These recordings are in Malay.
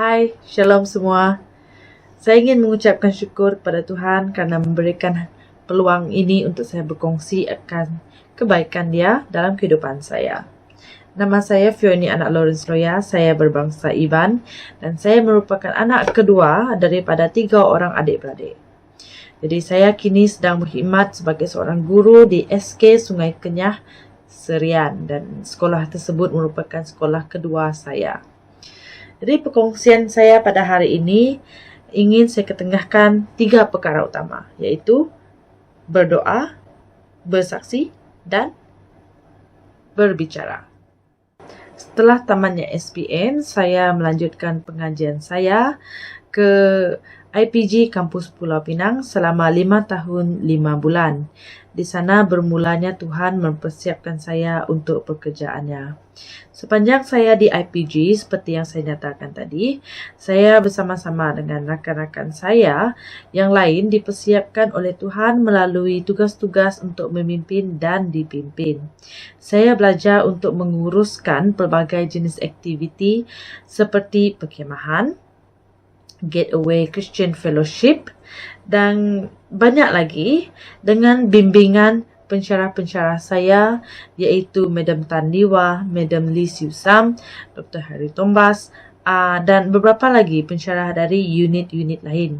Hai, Shalom semua. Saya ingin mengucapkan syukur kepada Tuhan karena memberikan peluang ini untuk saya berkongsi akan kebaikan Dia dalam kehidupan saya. Nama saya Fioni anak Lawrence Loya, saya berbangsa Iban dan saya merupakan anak kedua daripada 3 orang adik-beradik. Jadi saya kini sedang berkhidmat sebagai seorang guru di SK Sungai Kenyah, Serian, dan sekolah tersebut merupakan sekolah kedua saya. Jadi perkongsian saya pada hari ini ingin saya ketengahkan 3 perkara utama, iaitu berdoa, bersaksi, dan berbicara. Setelah tamatnya SPM, saya melanjutkan pengajian saya ke IPG Kampus Pulau Pinang selama 5 tahun 5 bulan. Di sana bermulanya Tuhan mempersiapkan saya untuk pekerjaannya. Sepanjang saya di IPG, seperti yang saya nyatakan tadi, saya bersama-sama dengan rakan-rakan saya yang lain dipersiapkan oleh Tuhan melalui tugas-tugas untuk memimpin dan dipimpin. Saya belajar untuk menguruskan pelbagai jenis aktiviti seperti perkhemahan, Gateway Christian Fellowship, dan banyak lagi dengan bimbingan pensyarah-pensyarah saya iaitu Madam Tan Liwa, Madam Lee Siu Sam, Dr. Harry Tombas dan beberapa lagi pensyarah dari unit-unit lain.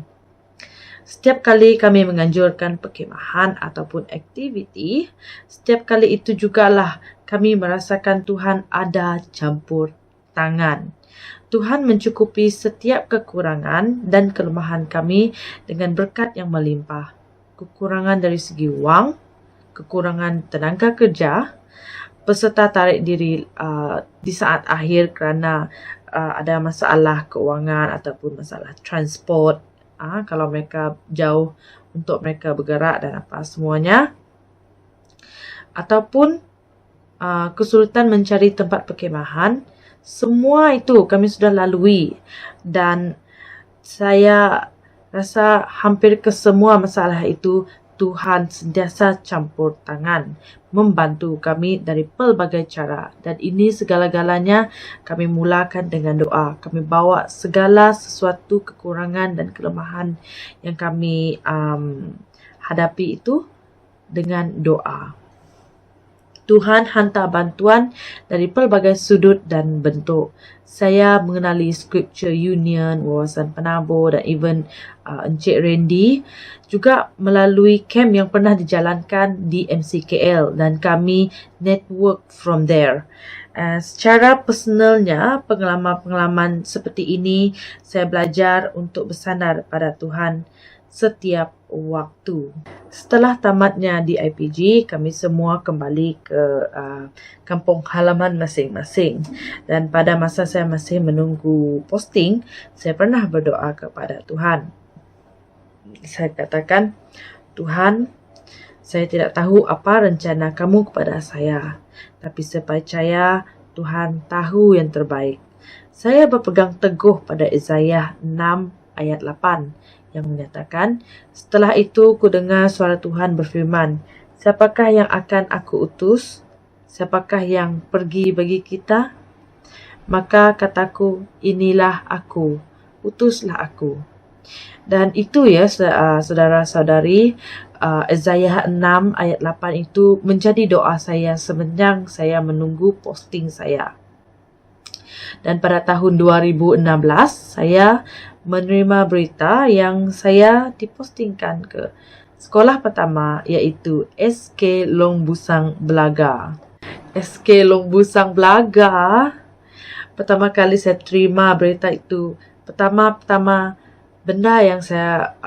Setiap kali kami menganjurkan perkhemahan ataupun aktiviti, setiap kali itu jugalah kami merasakan Tuhan ada campur tangan. Tuhan mencukupi setiap kekurangan dan kelemahan kami dengan berkat yang melimpah. Kekurangan dari segi wang, kekurangan tenaga kerja, peserta tarik diri di saat akhir kerana ada masalah keuangan ataupun masalah transport, kalau mereka jauh untuk mereka bergerak dan apa semuanya, ataupun kesulitan mencari tempat perkhemahan. Semua itu kami sudah lalui dan saya rasa hampir ke semua masalah itu Tuhan sentiasa campur tangan, membantu kami dari pelbagai cara. Dan ini segala-galanya kami mulakan dengan doa. Kami bawa segala sesuatu kekurangan dan kelemahan yang kami hadapi itu dengan doa. Tuhan hantar bantuan dari pelbagai sudut dan bentuk. Saya mengenali Scripture Union, Wawasan Penabur dan even Encik Randy juga melalui camp yang pernah dijalankan di MCKL dan kami network from there. Secara personalnya, pengalaman-pengalaman seperti ini saya belajar untuk bersandar pada Tuhan setiap waktu. Setelah tamatnya di IPG, kami semua kembali ke kampung halaman masing-masing. Dan pada masa saya masih menunggu posting, saya pernah berdoa kepada Tuhan. Saya katakan, Tuhan, saya tidak tahu apa rencana kamu kepada saya. Tapi saya percaya Tuhan tahu yang terbaik. Saya berpegang teguh pada Yesaya 6 ayat 8. Yang menyatakan, setelah itu ku dengar suara Tuhan berfirman, siapakah yang akan aku utus? Siapakah yang pergi bagi kita? Maka kataku, inilah aku, utuslah aku. Dan itu ya saudara-saudari, Yesaya 6 ayat 8 itu menjadi doa saya semenjak saya menunggu posting saya. Dan pada tahun 2016, saya menerima berita yang saya dipostingkan ke sekolah pertama iaitu SK Long Busang Belaga. SK Long Busang Belaga, pertama kali saya terima berita itu, pertama benda yang saya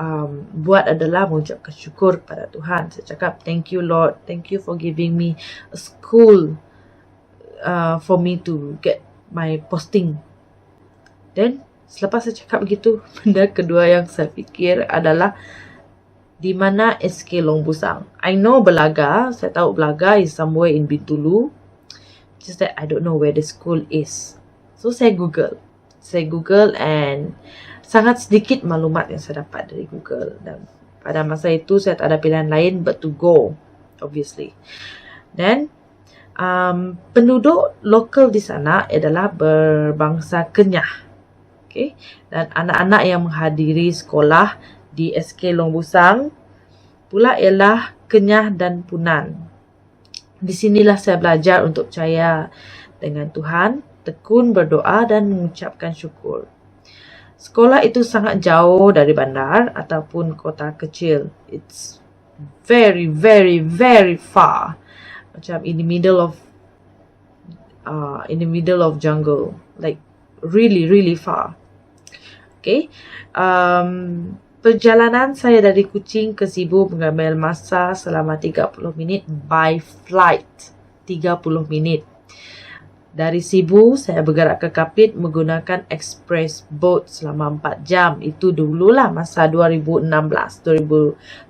buat adalah mengucapkan syukur kepada Tuhan. Saya cakap, thank you Lord, thank you for giving me a school for me to get my posting. Then selepas saya cakap begitu, benda kedua yang saya fikir adalah di mana SK Long Busang. I know Belaga, saya tahu Belaga is somewhere in Bintulu. Just that I don't know where the school is. So saya Google and sangat sedikit maklumat yang saya dapat dari Google. Dan pada masa itu saya tak ada pilihan lain but to go, obviously. Then penduduk lokal di sana adalah berbangsa Kenyah. Okay. Dan anak-anak yang menghadiri sekolah di SK Long Busang pula ialah Kenyah dan Punan. Di sinilah saya belajar untuk percaya dengan Tuhan, tekun berdoa dan mengucapkan syukur. Sekolah itu sangat jauh dari bandar ataupun kota kecil. It's very, very, very far. Macam in the middle of jungle, like really, really far. Okay. Perjalanan saya dari Kuching ke Cebu mengambil masa selama 30 minit by flight. 30 minit. Dari Cebu, saya bergerak ke Kapit menggunakan express boat selama 4 jam. Itu dululah masa 2016,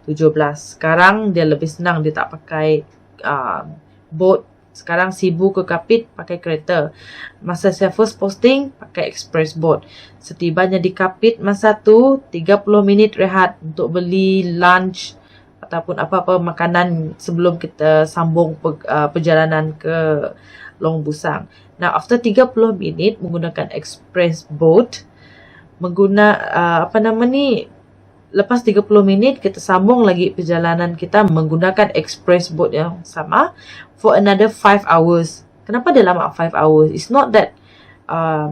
2017. Sekarang dia lebih senang, dia tak pakai boat. Sekarang Cebu ke Kapit pakai kereta. Masa saya first posting, pakai express boat. Setibanya di Kapit masa tu, 30 minit rehat untuk beli lunch ataupun apa-apa makanan sebelum kita sambung perjalanan ke Long Busang. Now, after 30 minit menggunakan express boat, lepas 30 minit kita sambung lagi perjalanan kita menggunakan express boat yang sama for another 5 hours. Kenapa dia lama 5 hours? It's not that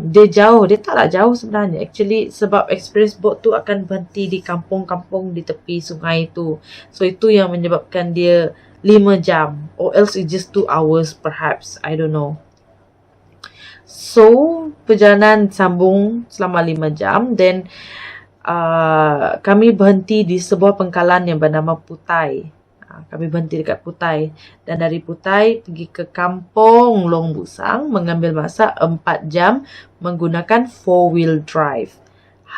dia jauh, dia taklah jauh sebenarnya. Actually, sebab express boat tu akan berhenti di kampung-kampung di tepi sungai tu. So, itu yang menyebabkan dia 5 jam. Or else it's just 2 hours perhaps. I don't know. So, perjalanan sambung selama 5 jam. Then, kami berhenti di sebuah pangkalan yang bernama Putai. Kami berhenti dekat Putai. Dan dari Putai pergi ke kampung Long Busang mengambil masa 4 jam menggunakan 4-wheel drive.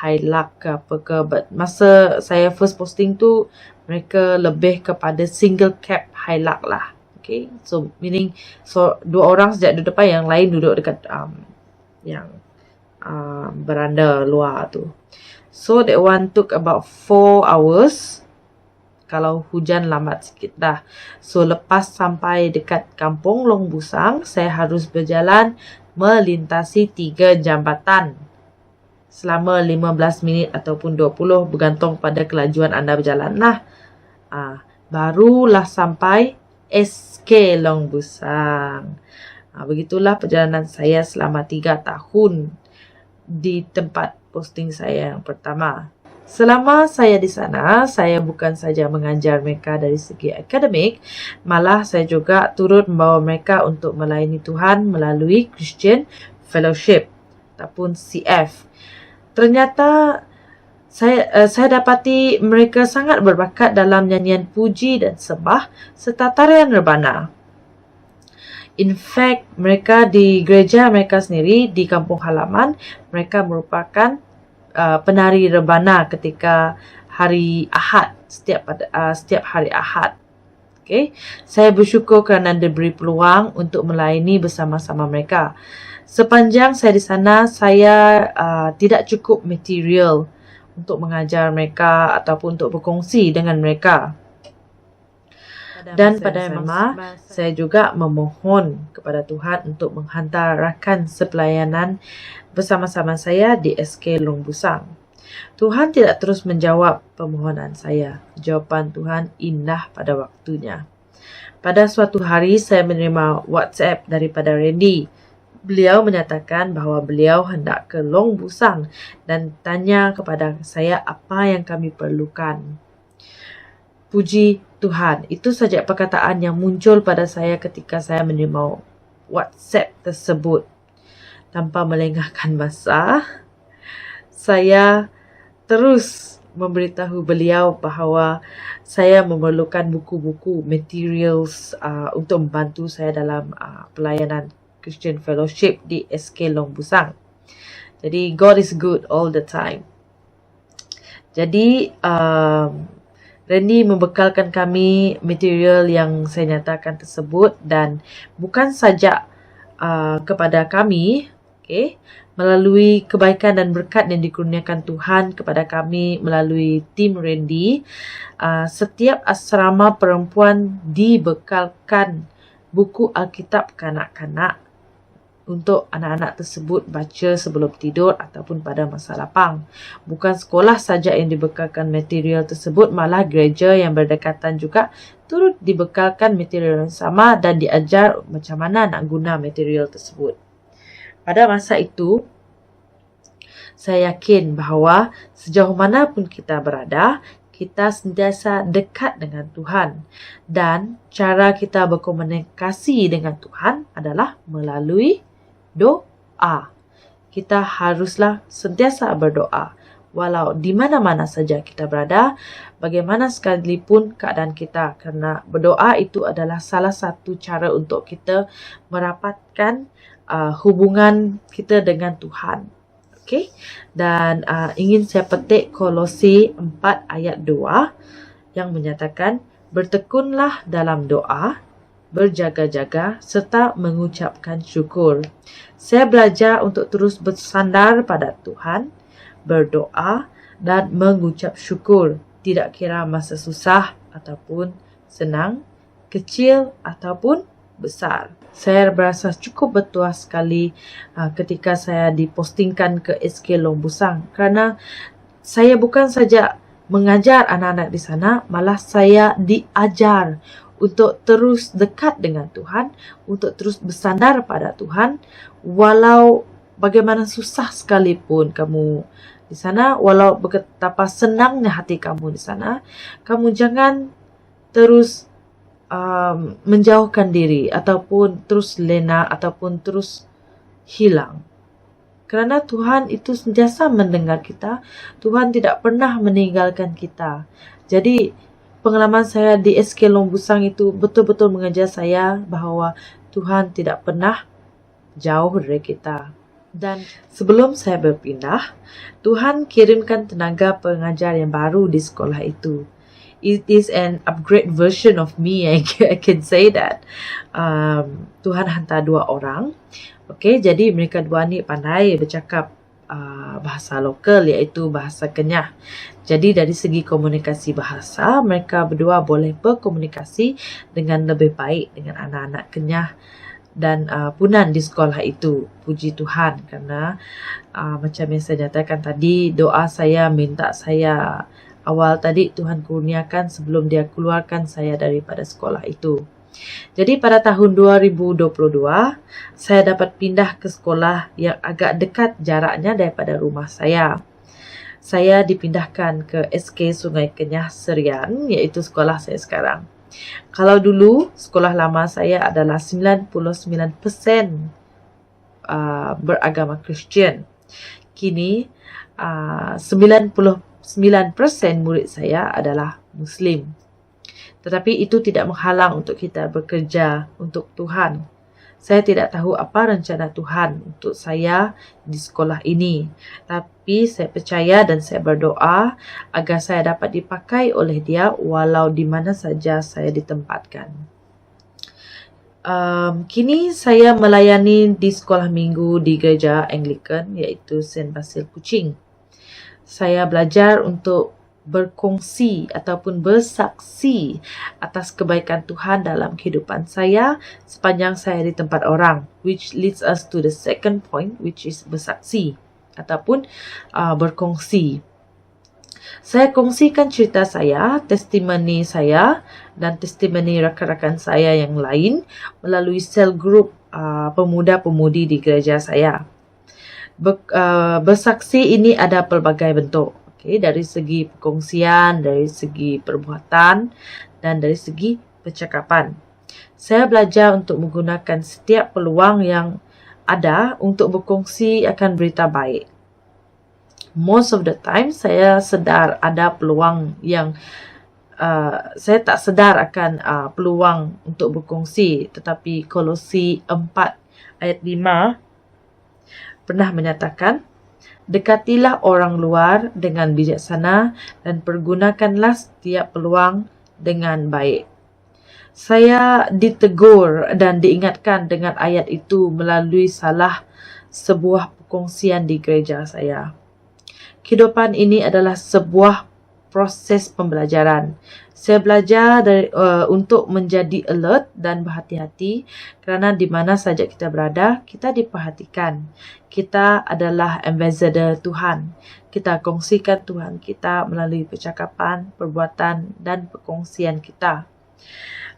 Hilux ke apa ke. But masa saya first posting tu, mereka lebih kepada single cab Hilux lah. Okay. So, meaning, dua orang sejak duduk depan, yang lain duduk dekat beranda luar tu. So, that one took about 4 hours. Kalau hujan lambat sikit dah. So, lepas sampai dekat kampung Long Busang, saya harus berjalan melintasi 3 jambatan selama 15 minit ataupun 20, bergantung pada kelajuan anda berjalan lah. Barulah sampai SK Long Busang. Begitulah perjalanan saya selama 3 tahun di tempat posting saya yang pertama. Selama saya di sana, saya bukan saja mengajar mereka dari segi akademik, malah saya juga turut membawa mereka untuk melayani Tuhan melalui Christian Fellowship ataupun CF. Ternyata saya dapati mereka sangat berbakat dalam nyanyian puji dan sembah serta tarian rebana. In fact, mereka di gereja mereka sendiri di kampung halaman, mereka merupakan penari rebana ketika hari Ahad, setiap hari Ahad. Okay. Saya bersyukur kerana diberi peluang untuk melayani bersama-sama mereka. Sepanjang saya di sana, saya tidak cukup material untuk mengajar mereka ataupun untuk berkongsi dengan mereka. Dan pada masa saya juga memohon kepada Tuhan untuk menghantar rakan sepelayanan bersama-sama saya di SK Long Busang. Tuhan tidak terus menjawab permohonan saya. Jawapan Tuhan indah pada waktunya. Pada suatu hari saya menerima WhatsApp daripada Randy. Beliau menyatakan bahawa beliau hendak ke Long Busang dan tanya kepada saya apa yang kami perlukan. Puji Tuhan, itu saja perkataan yang muncul pada saya ketika saya menerima WhatsApp tersebut. Tanpa melengahkan masa, saya terus memberitahu beliau bahawa saya memerlukan buku-buku, materials untuk membantu saya dalam pelayanan Christian Fellowship di SK Long Busang. Jadi, God is good all the time. Jadi, Randy membekalkan kami material yang saya nyatakan tersebut dan bukan saja kepada kami, okay, melalui kebaikan dan berkat yang dikurniakan Tuhan kepada kami melalui tim Randy, setiap asrama perempuan dibekalkan buku Alkitab kanak-kanak untuk anak-anak tersebut baca sebelum tidur ataupun pada masa lapang. Bukan sekolah saja yang dibekalkan material tersebut, malah gereja yang berdekatan juga turut dibekalkan material yang sama dan diajar macam mana nak guna material tersebut. Pada masa itu, saya yakin bahawa sejauh mana pun kita berada, kita sentiasa dekat dengan Tuhan. Dan cara kita berkomunikasi dengan Tuhan adalah melalui doa. Kita haruslah sentiasa berdoa. Walau di mana-mana saja kita berada, bagaimana sekalipun keadaan kita. Kerana berdoa itu adalah salah satu cara untuk kita merapatkan hubungan kita dengan Tuhan. Okay? Dan ingin saya petik Kolose 4 ayat 2 yang menyatakan, bertekunlah dalam doa, berjaga-jaga serta mengucapkan syukur. Saya belajar untuk terus bersandar pada Tuhan, berdoa dan mengucap syukur, tidak kira masa susah ataupun senang, kecil ataupun besar. Saya berasa cukup bertuah sekali ketika saya dipostingkan ke SK Long Busang, kerana saya bukan saja mengajar anak-anak di sana, malah saya diajar untuk terus dekat dengan Tuhan, untuk terus bersandar pada Tuhan, walau bagaimana susah sekalipun kamu di sana, walau betapa senangnya hati kamu di sana, kamu jangan terus menjauhkan diri ataupun terus lena ataupun terus hilang. Kerana Tuhan itu sentiasa mendengar kita, Tuhan tidak pernah meninggalkan kita. Jadi pengalaman saya di SK Long Busang itu betul-betul mengajar saya bahawa Tuhan tidak pernah jauh dari kita. Dan sebelum saya berpindah, Tuhan kirimkan tenaga pengajar yang baru di sekolah itu. It is an upgrade version of me, I can say that. Tuhan hantar 2 orang. Okay, jadi mereka 2 ni pandai bercakap bahasa lokal, iaitu bahasa Kenyah. Jadi dari segi komunikasi bahasa, mereka berdua boleh berkomunikasi dengan lebih baik dengan anak-anak Kenyah dan punan di sekolah itu. Puji Tuhan, kerana macam yang saya nyatakan tadi, doa saya, minta saya awal tadi Tuhan kurniakan sebelum dia keluarkan saya daripada sekolah itu. Jadi pada tahun 2022, saya dapat pindah ke sekolah yang agak dekat jaraknya daripada rumah saya. Saya dipindahkan ke SK Sungai Kenyah Serian, iaitu sekolah saya sekarang. Kalau dulu, sekolah lama saya adalah 99% beragama Kristian. Kini, 99% murid saya adalah Muslim. Tetapi itu tidak menghalang untuk kita bekerja untuk Tuhan. Saya tidak tahu apa rencana Tuhan untuk saya di sekolah ini. Tapi saya percaya dan saya berdoa agar saya dapat dipakai oleh Dia walau di mana saja saya ditempatkan. Kini saya melayani di sekolah minggu di gereja Anglican, iaitu St. Basil Kuching. Saya belajar untuk berkongsi ataupun bersaksi atas kebaikan Tuhan dalam kehidupan saya sepanjang saya di tempat orang, which leads us to the second point, which is bersaksi ataupun berkongsi. Saya kongsikan cerita saya, testimoni saya dan testimoni rakan-rakan saya yang lain melalui sel group pemuda-pemudi di gereja saya. Bersaksi ini ada pelbagai bentuk. Okay, dari segi perkongsian, dari segi perbuatan dan dari segi percakapan. Saya belajar untuk menggunakan setiap peluang yang ada untuk berkongsi akan berita baik. Most of the time saya sedar ada peluang yang saya tak sedar akan peluang untuk berkongsi, tetapi Kolose 4 ayat 5 pernah menyatakan, dekatilah orang luar dengan bijaksana dan pergunakanlah setiap peluang dengan baik. Saya ditegur dan diingatkan dengan ayat itu melalui salah sebuah perkongsian di gereja saya. Kehidupan ini adalah sebuah proses pembelajaran. Saya belajar untuk menjadi alert dan berhati-hati kerana di mana saja kita berada, kita diperhatikan. Kita adalah ambassador Tuhan. Kita kongsikan Tuhan kita melalui percakapan, perbuatan dan perkongsian kita.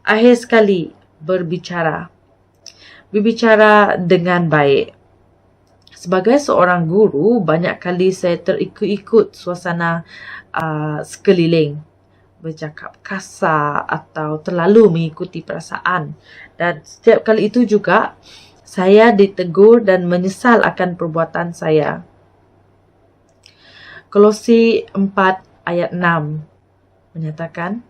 Akhir sekali, berbicara. Berbicara dengan baik. Sebagai seorang guru, banyak kali saya terikut-ikut suasana sekeliling. Bercakap kasar atau terlalu mengikuti perasaan. Dan setiap kali itu juga, saya ditegur dan menyesal akan perbuatan saya. Kolose 4 ayat 6 menyatakan,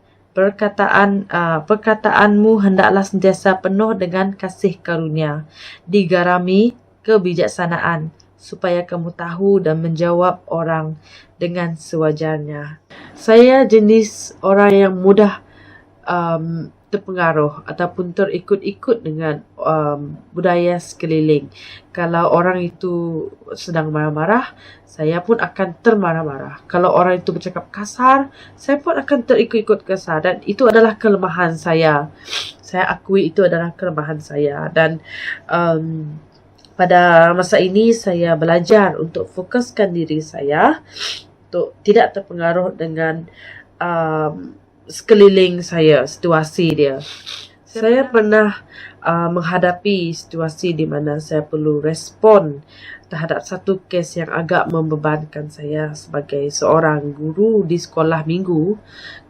perkataanmu hendaklah sentiasa penuh dengan kasih karunia, digarami kebijaksanaan, supaya kamu tahu dan menjawab orang dengan sewajarnya. Saya jenis orang yang mudah terpengaruh ataupun terikut-ikut dengan budaya sekeliling. Kalau orang itu sedang marah-marah, saya pun akan termarah-marah. Kalau orang itu bercakap kasar, saya pun akan terikut-ikut kasar. Dan itu adalah kelemahan saya. Saya akui itu adalah kelemahan saya. Dan pada masa ini saya belajar untuk fokuskan diri saya untuk tidak terpengaruh dengan sekeliling saya, situasi dia. Saya pernah menghadapi situasi di mana saya perlu respon terhadap satu kes yang agak membebankan saya sebagai seorang guru di sekolah minggu.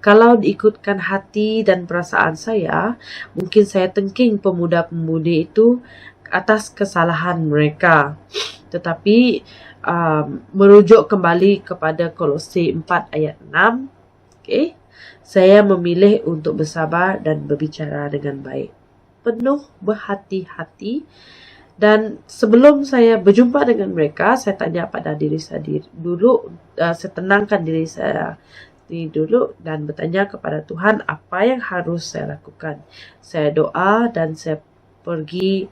Kalau diikutkan hati dan perasaan saya, mungkin saya tengking pemuda-pemudi itu atas kesalahan mereka. Tetapi merujuk kembali kepada Kolose 4 ayat 6, saya memilih untuk bersabar dan berbicara dengan baik, penuh berhati-hati. Dan sebelum saya berjumpa dengan mereka, saya tanya pada diri saya dulu, saya tenangkan diri saya dulu dan bertanya kepada Tuhan apa yang harus saya lakukan. Saya doa dan saya pergi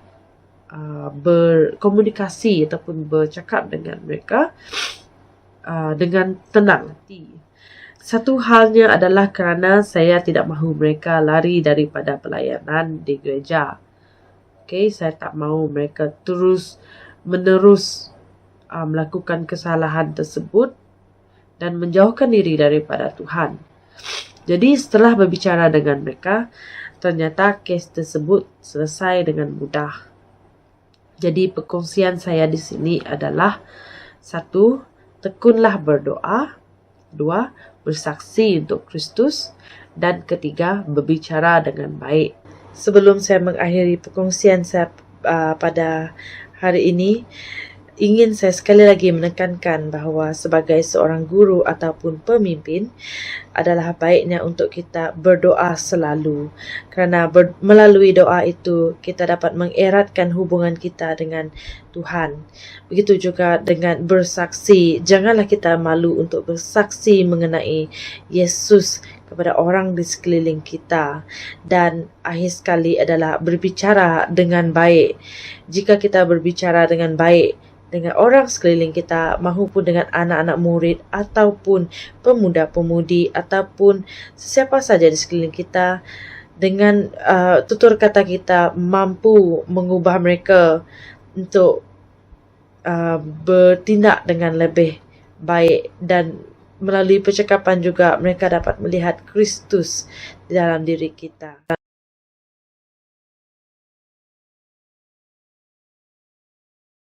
berkomunikasi ataupun bercakap dengan mereka dengan tenang hati. Satu halnya adalah kerana saya tidak mahu mereka lari daripada pelayanan di gereja. Saya tak mahu mereka terus menerus melakukan kesalahan tersebut dan menjauhkan diri daripada Tuhan. Jadi setelah berbicara dengan mereka, ternyata kes tersebut selesai dengan mudah. Jadi perkongsian saya di sini adalah 1. Tekunlah berdoa. 2. Bersaksi untuk Kristus. Dan 3. Berbicara dengan baik. Sebelum saya mengakhiri perkongsian saya pada hari ini, ingin saya sekali lagi menekankan bahawa sebagai seorang guru ataupun pemimpin adalah baiknya untuk kita berdoa selalu. Kerana melalui doa itu kita dapat mengeratkan hubungan kita dengan Tuhan. Begitu juga dengan bersaksi. Janganlah kita malu untuk bersaksi mengenai Yesus kepada orang di sekeliling kita. Dan akhir sekali adalah berbicara dengan baik. Jika kita berbicara dengan baik dengan orang sekeliling kita, mahupun dengan anak-anak murid ataupun pemuda-pemudi ataupun sesiapa saja di sekeliling kita, dengan tutur kata kita mampu mengubah mereka untuk bertindak dengan lebih baik, dan melalui percakapan juga mereka dapat melihat Kristus di dalam diri kita.